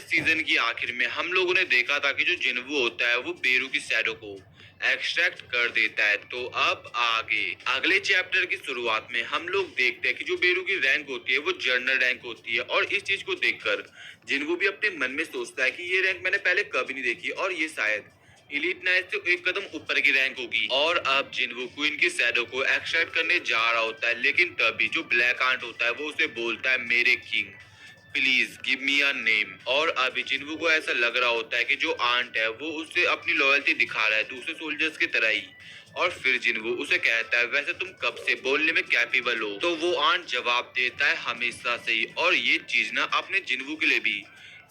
Season की आखिर में हम लोगों ने देखा था कि जो जिन्वू होता है वो बेरू की शैडो को एक्सट्रैक्ट कर देता है। तो अब आगे अगले चैप्टर की शुरुआत में हम लोग देखते हैं कि जो बेरू की रैंक होती है वो जर्नल रैंक होती है, और इस चीज को देखकर जिन्वू भी अपने मन में सोचता है कि ये रैंक मैंने पहले कभी नहीं देखी और ये शायद इलीट नाइट से एक कदम ऊपर की रैंक होगी। और अब जिन्वू क्वीन की शैडो को एक्सट्रैक्ट करने जा रहा होता है, लेकिन तभी जो ब्लैक आंट होता है वो उसे बोलता है मेरे king please give me a name. और अभी जिन्वू को ऐसा लग रहा होता है कि जो आंट है वो उससे अपनी लॉयल्टी दिखा रहा है दूसरे सोल्जर्स की तरह ही। और फिर जिन्वू उसे कहता है वैसे तुम कब से बोलने में कैपेबल हो। तो वो आंट जवाब देता है हमेशा से ही। और ये चीज ना अपने जिन्वू के लिए भी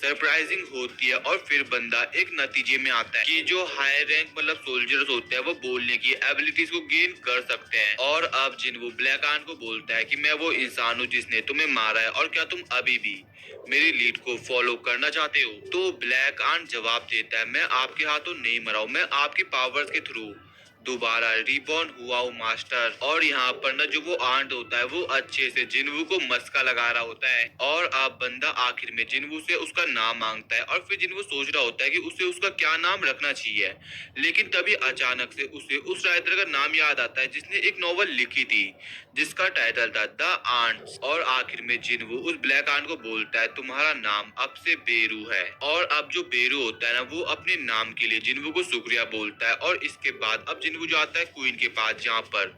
सरप्राइजिंग होती है। और फिर बंदा एक नतीजे में आता है कि जो हाई रैंक मतलब सोल्जर्स होते हैं वो बोलने की एबिलिटीज को गेन कर सकते हैं। और अब जिन्वू ब्लैक आंट को बोलता है कि मैं वो इंसान हूँ जिसने तुम्हें मारा है, और क्या तुम अभी भी मेरी लीड को फॉलो करना चाहते हो। तो ब्लैक आंट जवाब देता है मैं आपके हाथों नहीं मरा हूँ, मैं आपकी पावर्स के थ्रू दोबारा रिबॉर्न हुआ हूँ मास्टर। और यहाँ पर ना जो वो आंट होता है वो अच्छे से जिन्वू को मस्का लगा रहा होता है। और अब बंदा आखिर में जिन्वू से उसका नाम मांगता है, और फिर जिन्वू सोच रहा होता है कि उसे उसका क्या नाम रखना चाहिए। लेकिन तभी अचानक से उसे उस राइटर का नाम याद आता है जिसने एक नॉवल लिखी थी जिसका टाइटल था द आंट्स। और आखिर में जिन्वू उस ब्लैक आंट को बोलता है तुम्हारा नाम अब से बेरू है। और अब जो बेरू होता है ना वो अपने नाम के लिए जिन्वू को शुक्रिया बोलता है। और इसके बाद अब जिन्वू जाता है क्वीन के पास जहाँ पर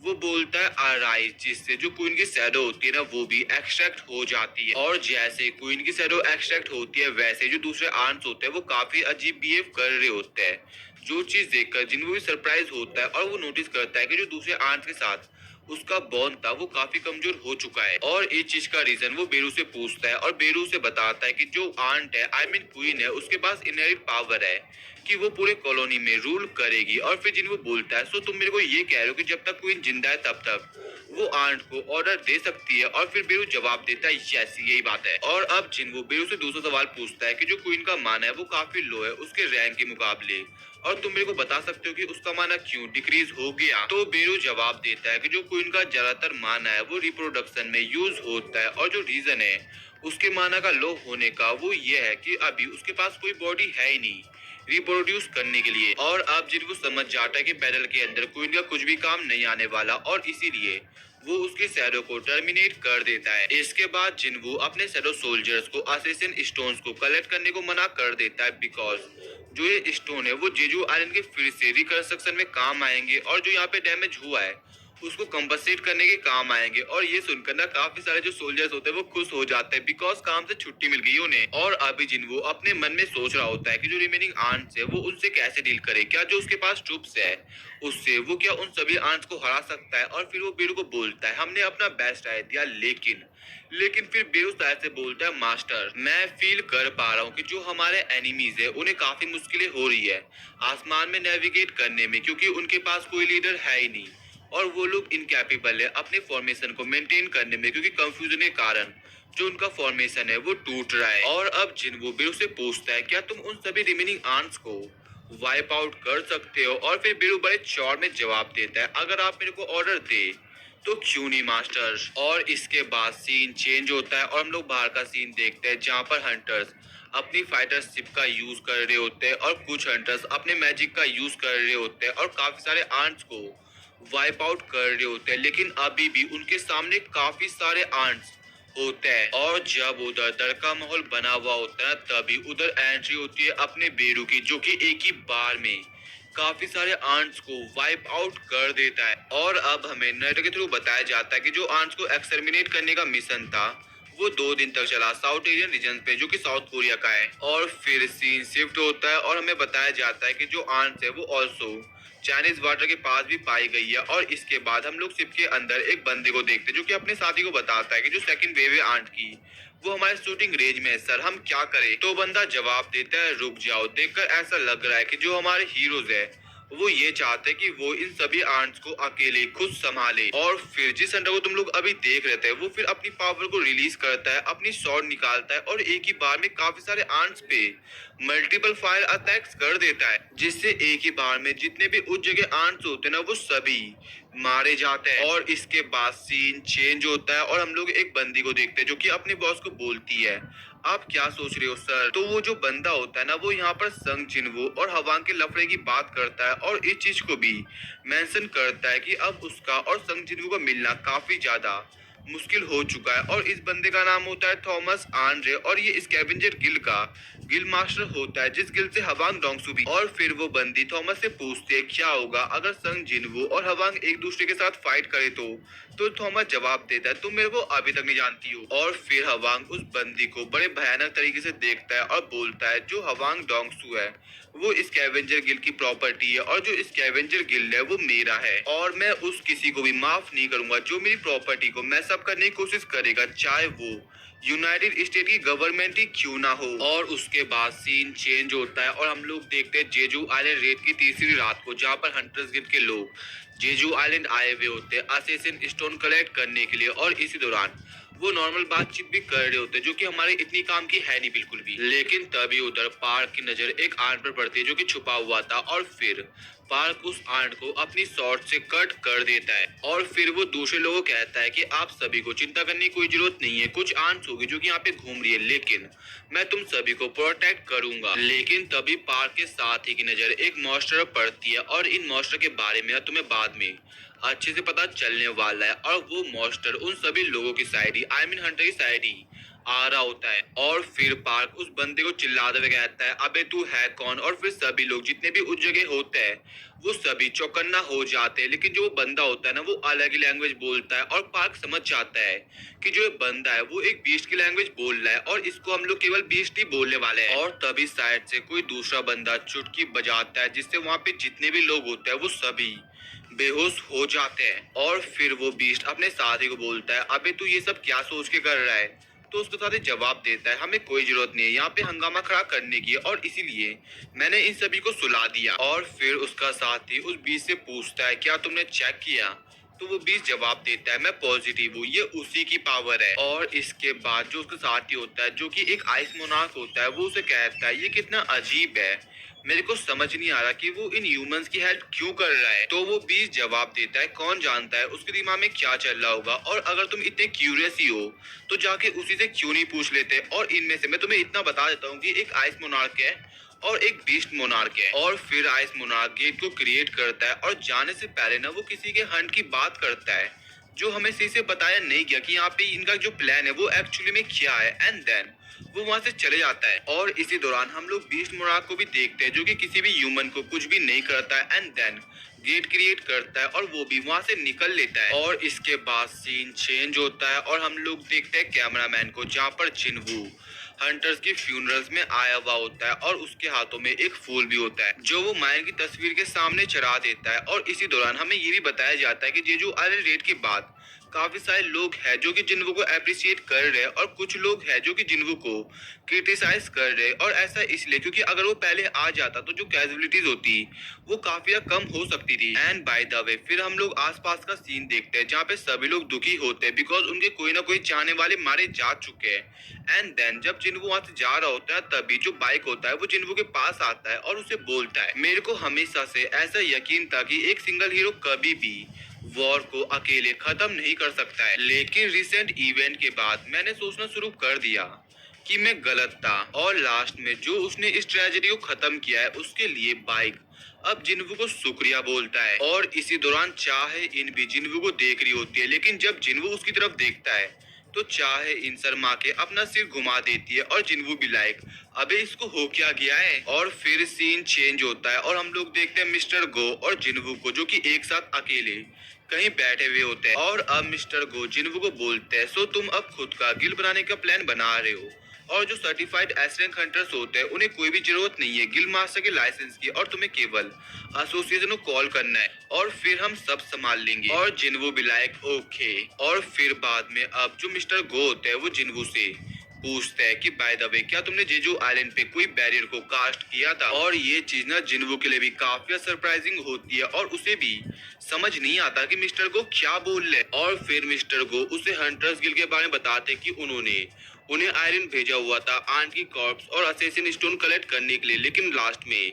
वो बोलता है अराइज, जिससे जो क्वीन की शैडो होती है ना वो भी एक्सट्रैक्ट हो जाती है। और जैसे क्वीन की शैडो एक्सट्रैक्ट होती है वैसे जो दूसरे आंट्स होते हैं वो काफी अजीब बिहेव कर रहे होते हैं। जो चीज देखकर जिन्वू भी सरप्राइज होता है, और वो नोटिस करता है कि जो दूसरे आंट्स के साथ उसका बॉन्ड था वो काफी कमजोर हो चुका है। और इस चीज का रीजन वो बेरू से पूछता है, और बेरू से बताता है कि जो आंट है आई मीन क्वीन है उसके पास इनहेरिट पावर है कि वो पूरे कॉलोनी में रूल करेगी। और फिर जिन वो बोलता है सो तुम मेरे को ये कह रहे हो कि जब तक क्वीन जिंदा है तब तक वो आंट को ऑर्डर दे सकती है। और फिर बेरू जवाब देता है यस यही बात है। और अब जिन वो बेरू से दूसरा सवाल पूछता है कि जो क्वीन का मान है वो काफी लो है उसके रैंक के मुकाबले, और तुम मेरे को बता सकते हो कि उसका माना क्यों डिक्रीज हो गया। तो बेरू जवाब देता है कि जो क्वीन का ज्यादातर माना है वो रिप्रोडक्शन में यूज होता है, और जो रीजन है उसके माना का लो होने का वो ये है कि अभी उसके पास कोई बॉडी है ही नहीं रिप्रोड्यूस करने के लिए। और अब जिनको समझ जाता है कि बैटल के अंदर क्वीन का कुछ भी काम नहीं आने वाला, और इसीलिए वो उसके शैडो को टर्मिनेट कर देता है। इसके बाद जिन्वू अपने शैडो सोल्जर्स को असेसिन स्टोन्स को कलेक्ट करने को मना कर देता है, बिकॉज जो ये स्टोन है वो जेजू आइलैंड के फिर से रिकंस्ट्रक्शन में काम आएंगे, और जो यहाँ पे डैमेज हुआ है उसको कंपनसेट करने के काम आएंगे। और ये सुनकर ना काफी सारे जो सोल्जर्स होते हैं वो खुश हो जाते हैं बिकॉज काम से छुट्टी मिल गई उन्हें। और अभी जिन्वू अपने मन में सोच रहा होता है कि जो रिमेनिंग आंट्स है वो उनसे कैसे डील करे, क्या जो उसके पास ट्रूप्स है उससे वो क्या उन सभी आंट्स को हरा सकता है। और फिर वो बेरू को बोलता है हमने अपना बेस्ट ट्राई दिया, लेकिन फिर बेरू शायद से बोलता है मास्टर मैं फील कर पा रहा हूँ कि जो हमारे एनिमीज है उन्हें काफी मुश्किलें हो रही है आसमान में नेविगेट करने में, क्योंकि उनके पास कोई लीडर है ही नहीं, और वो लोग इनकैपेबल है अपने फॉर्मेशन को मेंटेन करने में, क्योंकि कंफ्यूजन के कारण जो उनका फॉर्मेशन है वो टूट रहा है। और अब जिन्वू बेरू से पूछता है क्या तुम उन सभी रिमेनिंग आर्म्स को वाइप आउट कर सकते हो। और फिर बेरू बड़े चौड़ में जवाब देता है अगर आप मेरे को ऑर्डर दे तो क्यों नहीं मास्टर। और इसके बाद सीन चेंज होता है और हम लोग बाहर का सीन देखते हैं जहाँ पर हंटर्स अपनी फाइटर शिप का यूज कर रहे होते हैं, और कुछ हंटर्स अपने मैजिक का यूज कर रहे होते हैं और काफी सारे आंट्स को वाइप आउट कर रहे होते हैं। लेकिन अभी भी उनके सामने काफी सारे आंट्स होते हैं, और जब उधर डर का माहौल बना हुआ होता है तभी उधर एंट्री होती है अपने बेरू की, जो कि एक ही बार में काफी सारे आंट्स को वाइप आउट कर देता है। और अब हमें नरेटर के थ्रू बताया जाता है कि जो आंट्स को एक्सटर्मिनेट करने का मिशन था वो 2 दिन तक चला साउथ एशियन रीजन पे, जो कि साउथ कोरिया का है। और फिर सीन शिफ्ट होता है और हमें बताया जाता है कि जो आंट्स है वो ऑल्सो चाइनीज वाटर के पास भी पाई गई है। और इसके बाद हम लोग शिप के अंदर एक बंदे को देखते हैं जो कि अपने साथी को बताता है कि जो सेकंड वेव है आंट की वो हमारे शूटिंग रेंज में है सर, हम क्या करें। तो बंदा जवाब देता है रुक जाओ, देखकर ऐसा लग रहा है कि जो हमारे हीरोज है वो ये चाहते हैं कि वो इन सभी आंट्स को अकेले खुद संभाले। और फिर जिस हंटर को तुम लोग अभी देख रहे थे वो फिर अपनी पावर को रिलीज करता है, अपनी शॉट निकालता है और एक ही बार में काफी सारे आंट्स पे मल्टीपल फायर अटैक्स कर देता है, जिससे एक ही बार में जितने भी उस जगह आंट्स होते हैं ना वो सभी मारे जाते हैं। और इसके बाद सीन चेंज होता है और हम लोग एक बंदी को देखते हैं जो कि अपने बॉस को बोलती है आप क्या सोच रहे हो सर? तो वो जो बंदा होता है ना, वो यहाँ पर संग जिन्वो और हवांग के लफड़े की बात करता है और इस चीज को भी मेंशन करता है कि अब उसका और संग जिन्वो का मिलना काफी ज्यादा मुश्किल हो चुका है। और इस बंदे का नाम होता है थॉमस आंड्रे और ये स्कैवेंजर गिल्ड का गिल्ड मास्टर होता है, जिस गिल्ड से हवांग डोंगसू भी। और फिर वो बंदी थॉमस से पूछते है क्या होगा अगर संग जिन्वो और हवांग एक दूसरे के साथ फाइट करे तो थॉमस जवाब देता है तुम मेरे को अभी तक नहीं जानती हो। और फिर हवांग उस बंदी को बड़े भयानक तरीके से देखता है और बोलता है जो हवांग डोंगसू है वो स्कैवेंजर गिल्ड की प्रॉपर्टी है और जो स्कैवेंजर गिल्ड है वो मेरा है और मैं उस किसी को भी माफ नहीं करूंगा जो मेरी प्रॉपर्टी को मैस अप करने की कोशिश करेगा, चाहे वो यूनाइटेड स्टेट की गवर्नमेंट ही क्यों ना हो। और उसके बाद सीन चेंज होता है और हम लोग देखते हैं जेजू आइलैंड रेड की तीसरी रात को, जहाँ पर हंटर्स गिल्ड के लोग जेजू आइलैंड आए हुए होते हैं असेसिन स्टोन कलेक्ट करने के लिए। और इसी दौरान वो नॉर्मल बातचीत भी कर रहे होते हैं जो कि हमारे इतनी काम की है नहीं बिल्कुल भी। लेकिन तभी उधर पार्क की नजर एक आंट पर पड़ती है जो कि छुपा हुआ था और फिर पार्क उस आंट को अपनी शॉर्ट से कट कर देता है। और फिर वो दूसरे लोगों को कहता है कि आप सभी को चिंता करने की कोई जरूरत नहीं है, कुछ आंट्स होगी जो कि यहाँ पे घूम रही है लेकिन मैं तुम सभी को प्रोटेक्ट करूंगा। लेकिन तभी पार्क के साथ ही की नजर एक मॉन्स्टर पड़ती है और इन मॉन्स्टर के बारे में तुम्हें बाद में अच्छे से पता चलने वाला है। और वो मॉन्स्टर उन सभी लोगों की side he I mean Hunter की साइड ही आ रहा होता है। और फिर पार्क उस बंदे को चिल्लाते हुए कहता है अबे तू है कौन। और फिर सभी लोग जितने भी उस जगह होते हैं वो सभी चौकन्ना हो जाते हैं। लेकिन जो वो बंदा होता है ना वो अलग ही लैंग्वेज बोलता है और पार्क समझ जाता है कि जो ये बंदा है वो एक बीस्ट की लैंग्वेज बोल रहा है और इसको हम लोग केवल बीस्ट ही बोलने वाले हैं। और तभी साइड से कोई दूसरा बंदा चुटकी बजाता है जिससे वहाँ पे जितने भी लोग होते हैं वो सभी बेहोश हो जाते हैं। और फिर वो बीस्ट अपने साथी को बोलता है अबे तू ये सब क्या सोच के कर रहा है। तो उसके साथ ही जवाब देता है हमें कोई जरूरत नहीं है यहाँ पे हंगामा खड़ा करने की और इसीलिए मैंने इन सभी को सुला दिया। और फिर उसका साथी उस बीच से पूछता है क्या तुमने चेक किया। तो वो बीच जवाब देता है मैं पॉजिटिव हूँ ये उसी की पावर है। और इसके बाद जो उसका साथी होता है जो कि एक आइस मोनार्क होता है वो उसे कहता है ये कितना अजीब है, मेरे को समझ नहीं आ रहा कि वो इन ह्यूमंस की हेल्प क्यों कर रहा है। तो वो बीच जवाब देता है कौन जानता है उसके दिमाग में क्या चल रहा होगा और अगर तुम इतने क्यूरियस ही हो तो जाके उसी से क्यों नहीं पूछ लेते। और इनमें से मैं तुम्हें इतना बता देता हूँ कि एक आइस मोनार्क है और एक बीस्ट मोनार्क है। और फिर आइस मोनार्क गेट को क्रिएट करता है और जाने से पहले ना वो किसी के हंट की बात करता है जो हमें सही से बताया नहीं गया कि यहाँ पे इनका जो प्लान है वो एक्चुअली में क्या है। एंड देन वो वहां से चले जाता है। और इसी दौरान हम लोग बीस्ट मोनार्क को भी देखते हैं जो कि किसी भी ह्यूमन को कुछ भी नहीं करता है एंड देन गेट क्रिएट करता है और वो भी वहां से निकल लेता है। और इसके बाद सीन चेंज होता है और हम लोग देखते हैं कैमरामैन को जहाँ पर जिन्वू हंटर्स की फ्यूनरल्स में आया हुआ होता है और उसके हाथों में एक फूल भी होता है जो वो मायन की तस्वीर के सामने चढ़ा देता है। और इसी दौरान हमें ये भी बताया जाता है कि जेजू आइलैंड रेड के बाद काफी सारे लोग हैं जो कि जिन्वू को अप्रिशिएट कर रहे हैं और कुछ लोग हैं जो कि जिन्वू को क्रिटिसाइज कर रहे हैं। और ऐसा इसलिए क्योंकि अगर वो पहले आ जाता तो जो कैजुअलिटीज होती वो काफी कम हो सकती थी। एंड बाय द वे फिर हम लोग आसपास का सीन देखते हैं जहाँ पे सभी लोग दुखी होते हैं बिकॉज उनके कोई ना कोई चाहने वाले मारे जा चुके हैं। एंड देन जब जिन्वू वहां से जा रहा होता है तभी जो बाइक होता है वो जिन्वू के पास आता है और उसे बोलता है मेरे को हमेशा से ऐसा यकीन था कि एक सिंगल हीरो कभी भी वॉर को अकेले खत्म नहीं कर सकता है, लेकिन रिसेंट इवेंट के बाद मैंने सोचना शुरू कर दिया कि मैं गलत था। और लास्ट में जो उसने इस ट्रेजेडी को खत्म किया है उसके लिए बाइक अब जिन्वू को शुक्रिया बोलता है। और इसी दौरान चाहे इन भी जिन्वू को देख रही होती है लेकिन जब जिन्वू उसकी तरफ देखता है तो चाहे इन शर्मा के अपना सिर घुमा देती है और जिन्वू भी लाइक अबे इसको हो क्या गया है। और फिर सीन चेंज होता है और हम लोग देखते हैं मिस्टर गो और जिन्वू को जो कि एक साथ अकेले कहीं बैठे हुए होते हैं। और अब मिस्टर गो जिन्वू को बोलते हैं सो तुम अब खुद का गिल बनाने का प्लान बना रहे हो और जो सर्टिफाइड एस रैंक हंटर्स होते हैं उन्हें कोई भी जरूरत नहीं है गिल मास्टर के लाइसेंस की और तुम्हें केवल एसोसिएशन को कॉल करना है और फिर हम सब संभाल लेंगे। और जिन्वू भी लाइक ओके। और फिर बाद में अब जो मिस्टर गो होते हैं वो जिन्वू से पूछता है कि बाय द वे क्या तुमने जेजू आइलैंड पे कोई बैरियर को कास्ट किया था। और ये चीज ना जिन्वू के लिए भी काफी सरप्राइजिंग होती है और उसे भी समझ नहीं आता कि मिस्टर गो क्या बोल रहे। और फिर मिस्टर गो उसे हंटर्स गिल्ड के बारे में बताते कि उन्होंने उन्हें आयरन भेजा हुआ था आंट की कॉर्प्स और असेसिन स्टोन कलेक्ट करने के लिए, लेकिन लास्ट में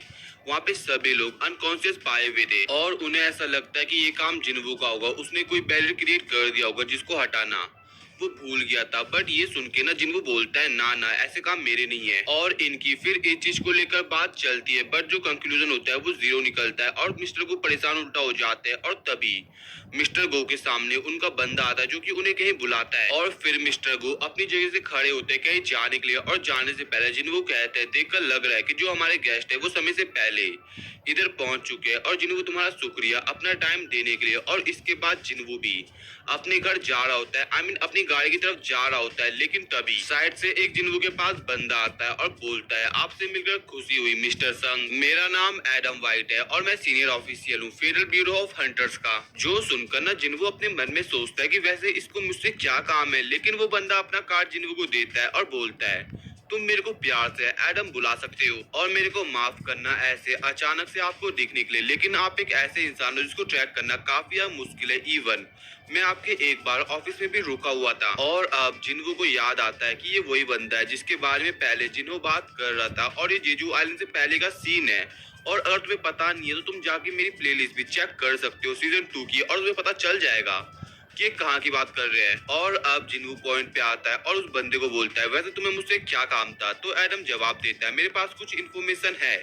वहाँ पे सभी लोग अनकॉन्शियस पाए हुए थे और उन्हें ऐसा लगता है कि ये काम जिन्वू का होगा, उसने कोई बैरियर क्रिएट कर दिया होगा जिसको हटाना वो भूल गया था। बट ये सुन के ना जिन्वो बोलता है ना ना ऐसे काम मेरे नहीं है, और इनकी फिर इस चीज को लेकर बात चलती है। बट जो कंक्लूजन होता है वो जीरो निकलता है और मिस्टर गो परेशान उल्टा हो जाते हैं। और तभी मिस्टर गो के सामने उनका बंदा आता है जो कि उन्हें कहीं बुलाता है, और फिर मिस्टर गो अपनी जगह से खड़े होते हैं कहीं जाने के लिए। और जाने से पहले जिन्वो कहते हैं देखकर लग रहा है कि जो हमारे गेस्ट है वो समय से पहले इधर पहुंच चुके हैं, और जिन्वो तुम्हारा शुक्रिया अपना टाइम देने के लिए। और इसके बाद जिन्वो भी अपने घर जा रहा होता है, आई मीन अपनी गाड़ी की तरफ जा रहा होता है। लेकिन तभी साइड से एक जिन्वो के पास बंदा आता है और बोलता है आपसे मिलकर खुशी हुई मिस्टर संग, मेरा नाम एडम वाइट है और मैं सीनियर ऑफिशियल हूँ फेडरल ब्यूरो ऑफ हंटर्स का। जो सुनकर ना जिन्वो अपने मन में सोचता है कि वैसे इसको मुझसे क्या काम है, लेकिन वो बंदा अपना कार्ड जिन्वो को देता है और बोलता है तुम मेरे को प्यार से एडम बुला सकते हो, और मेरे को माफ करना ऐसे अचानक से आपको दिखने के लिए, लेकिन आप एक ऐसे इंसान हो जिसको ट्रैक करना काफी मुश्किल है। इवन मैं आपके एक बार ऑफिस में भी रुका हुआ था। और अब जिन्वो को याद आता है कि ये वही बंदा है जिसके बारे में पहले जिन्हो बात कर रहा था, और ये जेजू आइलैंड से पहले का सीन है। और अगर तुम्हें पता नहीं है तो तुम जाके मेरी प्लेलिस्ट भी चेक कर सकते हो सीजन 2 की, और तुम्हें पता चल जाएगा कि ये कहाँ की बात कर रहे हैं। और अब जिन्वो पॉइंट पे आता है और उस बंदे को बोलता है वैसे तुम्हें मुझसे क्या काम था। तो एडम जवाब देता है मेरे पास कुछ इन्फॉर्मेशन है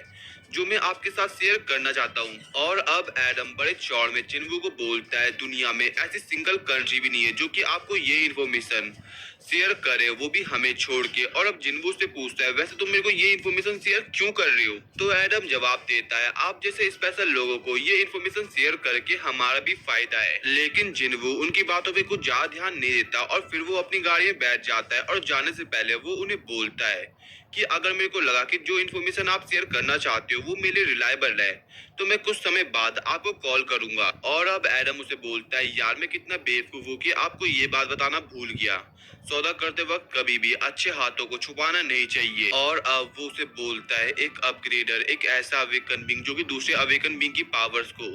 जो मैं आपके साथ शेयर करना चाहता हूँ। और अब एडम बड़े चौड़ में जिन्वो को बोलता है दुनिया में ऐसी सिंगल कंट्री भी नहीं है जो कि आपको ये इन्फॉर्मेशन शेयर करे, वो भी हमें छोड़ के। और अब जिन्वो से पूछता है वैसे तुम मेरे को ये इन्फॉर्मेशन शेयर क्यों कर रहे हो। तो एडम जवाब देता है आप जैसे स्पेशल लोगों को ये इन्फॉर्मेशन शेयर करके हमारा भी फायदा है। लेकिन जिन्वो उनकी बातों पे कुछ ज्यादा ध्यान नहीं देता, और फिर वो अपनी गाड़ी में बैठ जाता है। और जाने से पहले वो उन्हें बोलता है कि अगर मेरे को लगा कि जो इन्फॉर्मेशन आप शेयर करना चाहते हो वो मेरे रिलायबल है तो मैं कुछ समय बाद आपको कॉल करूंगा। और अब एडम उसे बोलता है यार मैं कितना बेवकूफ हूँ कि आपको ये बात बताना भूल गया, सौदा करते वक्त कभी भी अच्छे हाथों को छुपाना नहीं चाहिए। और अब वो उसे बोलता है एक अपग्रेडर एक ऐसा अवेकन बीइंग जो कि दूसरे अवेकन बीइंग की पावर्स को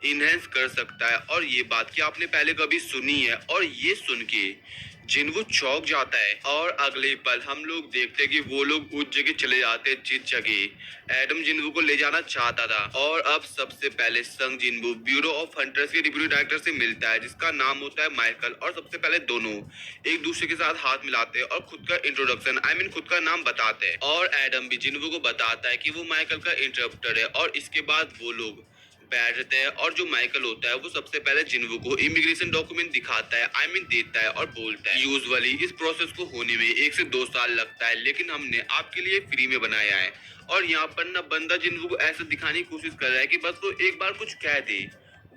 इनहेंस कर सकता है, और ये बात क्या आपने पहले कभी सुनी है। और ये सुन के जिन्वो चौंक जाता है। और अगले पल हम लोग देखते हैं कि वो लोग उस जगह चले जाते हैं जिस जगह एडम जिन्वो को ले जाना चाहता था। और अब सबसे पहले संग जिन्वो ब्यूरो ऑफ हंटर्स के डिप्टी डायरेक्टर से मिलता है जिसका नाम होता है माइकल। और सबसे पहले दोनों एक दूसरे के साथ हाथ मिलाते हैं और खुद का इंट्रोडक्शन आई मीन खुद का नाम बताते हैं। और एडम भी जिन्वो को बताता है कि वो माइकल का इंटरप्टर है। और इसके बाद वो लोग बैठते हैं, और जो माइकल होता है वो सबसे पहले जिन्वो को इमिग्रेशन डॉक्यूमेंट दिखाता है आई मीन देता है, और बोलता है यूजुअली इस प्रोसेस को होने में 1 से 2 साल लगता है, लेकिन हमने आपके लिए फ्री में बनाया है। और यहाँ पर ना बंदा जिन्वो को ऐसा दिखाने की कोशिश कर रहा है कि बस वो एक बार कुछ कह दे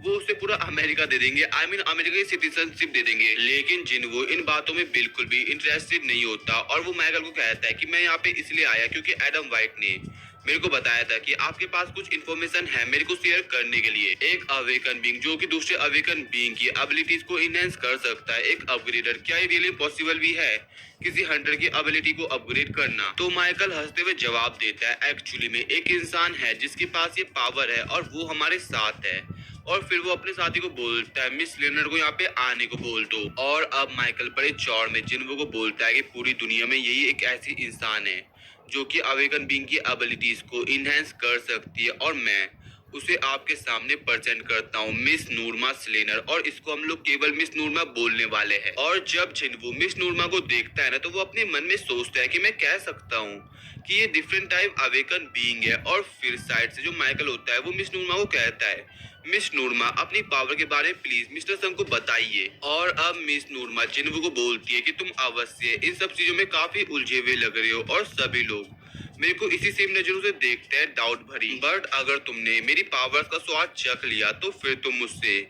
वो उसे पूरा अमेरिका दे देंगे, आई मीन अमेरिका की सिटीजनशिप दे देंगे। लेकिन जिन्वो इन बातों में बिल्कुल भी इंटरेस्टेड नहीं होता, और वो माइकल को कहता है कि मैं यहाँ पे इसलिए आया क्योंकि एडम वाइट ने मेरे को बताया था कि आपके पास कुछ इन्फॉर्मेशन है मेरे को शेयर करने के लिए। एक अवेकन बीइंग जो कि दूसरे अवेकन बीइंग की एबिलिटीज को इनहेंस कर सकता है, एक अपग्रेडर, क्या ये रियली पॉसिबल भी है किसी हंटर की एबिलिटी को अपग्रेड करना। तो माइकल हंसते हुए जवाब देता है एक्चुअली में एक इंसान है जिसके पास ये पावर है और वो हमारे साथ है। और फिर वो अपने साथी को बोलता है मिस लेनर को यहाँ पे आने को बोल दो। और अब माइकल बड़े चौड़ में जिन्वो को बोलता है कि पूरी दुनिया में यही एक ऐसी इंसान है जो कि अवेकन बीइंग की एबिलिटीज को इनहेंस कर सकती है, और मैं उसे आपके सामने प्रेजेंट करता हूँ मिस नूरमा स्लेनर। और इसको हम लोग केवल मिस नूरमा बोलने वाले हैं। और जब जिन्वो मिस नूरमा को देखता है ना तो वो अपने मन में सोचता है कि मैं कह सकता हूँ कि ये डिफरेंट टाइप अवेकन बीइंग है। और फिर साइड से जो माइकल होता है वो मिस नूरमा को कहता है मिस नूरमा अपनी पावर के बारे में प्लीज मिस्टर संग को बताइए। और अब मिस नूरमा जिन्वो को बोलती है कि तुम अवश्य इन सब चीजों में काफी उलझे हुए लग रहे हो, और सभी लोग मेरे को इसी सेम नजरों से देखते हैं डाउट भरी। बट अगर तुमने मेरी पावर्स का स्वाद चख लिया तो फिर तुम मुझसे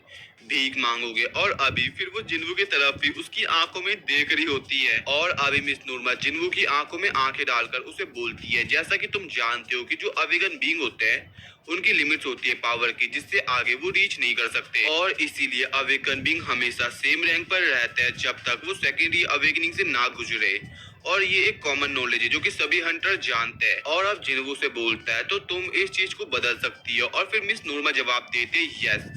भीख मांगोगे। और अभी फिर वो जिन्वो की तरफ भी उसकी आंखों में देख रही होती है। और अभी मिस नूरमा जिन्वो की आंखों में आंखें डालकर उसे बोलती है जैसा कि तुम जानते हो कि जो अवेगन बीइंग होते हैं उनकी लिमिट्स होती है पावर की जिससे आगे वो रीच नहीं कर सकते, और इसीलिए अवेकन बीइंग हमेशा सेम रैंक पर रहता है जब तक वो सेकेंडरी अवेकनिंग से ना गुजरे। और ये एक कॉमन नॉलेज है जो कि सभी हंटर जानते हैं। और अब जिन्वो से बोलता है तो तुम इस चीज को बदल सकती हो। और फिर मिस नूरमा जवाब देते यस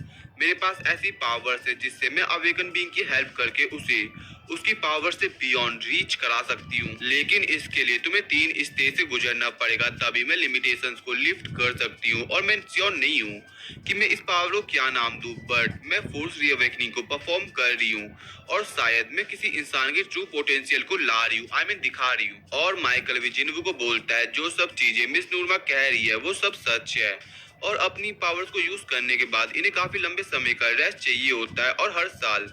मेरे पास ऐसी पावर्स है जिससे मैं अवेकन बीइंग की हेल्प करके उसे उसकी पावर से बियॉन्ड रीच करा सकती हूँ, लेकिन इसके लिए तुम्हें 3 स्टेज से गुजरना पड़ेगा, तभी मैं लिमिटेशंस को लिफ्ट कर सकती हूँ। और मैं श्योर नहीं हूँ कि मैं इस पावर को क्या नाम दूँ, बट मैं फोर्स रीअवेकनिंग को परफॉर्म कर रही हूँ और शायद मैं किसी इंसान के ट्रू पोटेंशियल को ला रही हूँ, दिखा रही हूँ। और माइकल भी जिन्वू को बोलता है जो सब चीजें मिस नूरमा कह रही है वो सब सच है, और अपनी पावर्स को यूज करने के बाद इन्हें काफी लंबे समय का रेस्ट चाहिए होता है, और हर साल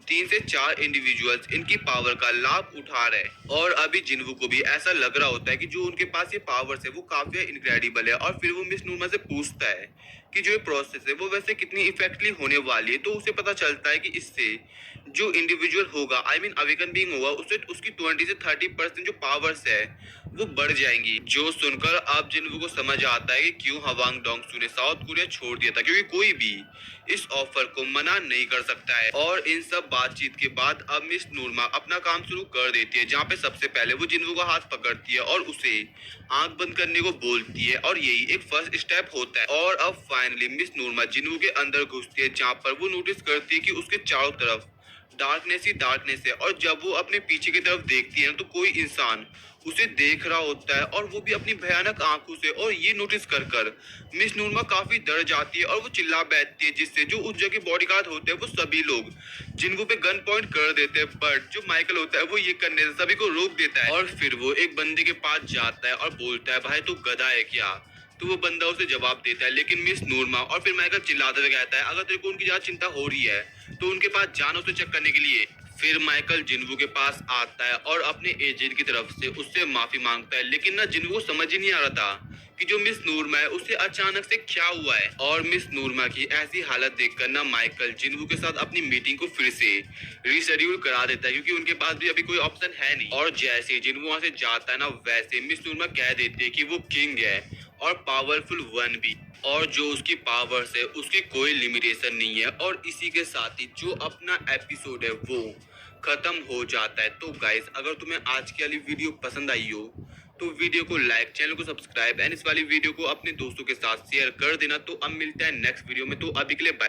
3 से 4 इंडिविजुअल्स इनकी पावर का लाभ उठा रहे हैं। और अभी जिन्वू को भी ऐसा लग रहा होता है कि जो उनके पास ये पावर्स है वो काफी इनक्रेडिबल है, और फिर वो मिस नूरमा से पूछता है कि जो ये प्रोसेस है वो वैसे कितनी इफेक्टली होने वाली है। तो उसे पता चलता है कि इससे जो इंडिविजुअल होगा, अवेकन बीइंग होगा, उससे उसकी 20 से 30% जो पावर्स है वो बढ़ जाएंगी। जो सुनकर अब जिन्वू को समझ आता है कि क्यों हवांग डोंगसू ने साउथ कोरिया छोड़ दिया था, क्योंकि कोई भी इस ऑफर को मना नहीं कर सकता है। और इन सब बातचीत के बाद अब मिस नूरमा अपना काम शुरू कर देती है, जहाँ पे सबसे पहले वो जिन्वू का हाथ पकड़ती है और उसे आंख बंद करने को बोलती है, और यही एक फर्स्ट स्टेप होता है। और अब फाइनली मिस नूरमा जिन्वू के अंदर घुसती है, जहाँ पर वो नोटिस करती है कि उसके चारों तरफ डार्कनेस ही डार्कनेस है। और जब वो अपने पीछे की तरफ देखती है तो कोई इंसान उसे देख रहा होता है, और वो भी अपनी भयानक आंखों से। और ये नोटिस कर मिस नूरमा काफी डर जाती है और वो चिल्ला बैठती है, जिससे जो उस जगह बॉडीगार्ड होते हैं वो सभी लोग जिनको पे गन पॉइंट कर देते हैं। बट जो माइकल होता है वो ये करने से सभी को रोक देता है, और फिर वो एक बंदे के पास जाता है और बोलता है भाई तू गधा है क्या। तो वो बंदा उसे जवाब देता है, लेकिन मिस नूरमा और फिर माइकल चिल्लाते हुए कहता है अगर तेरे को उनकी ज्यादा चिंता हो रही है तो उनके पास जाना उसे चेक करने के लिए। फिर माइकल जिन्वू के पास आता है और अपने एजेंट की तरफ से उससे माफी मांगता है, लेकिन ना जिन्वू को समझ ही नहीं आ रहा था कि जो मिस नूरमा है उसे अचानक से क्या हुआ है। और मिस नूरमा की ऐसी हालत देखकर ना माइकल जिन्वू के साथ अपनी मीटिंग को फिर से रीशेड्यूल करा देता है, क्योंकि उनके पास भी अभी कोई ऑप्शन है नहीं। और जैसे जिन्वू वहां से जाता है ना, वैसे मिस नूरमा कह देती है कि वो किंग है और पावरफुल वन भी, और जो उसकी पावर्स है उसकी कोई लिमिटेशन नहीं है। और इसी के साथ ही जो अपना एपिसोड है वो खत्म हो जाता है। तो गाइस, अगर तुम्हें आज की वाली वीडियो पसंद आई हो तो वीडियो को लाइक, चैनल को सब्सक्राइब एंड इस वाली वीडियो को अपने दोस्तों के साथ शेयर कर देना। तो अब मिलते हैं नेक्स्ट वीडियो में, तो अभी के लिए बाय।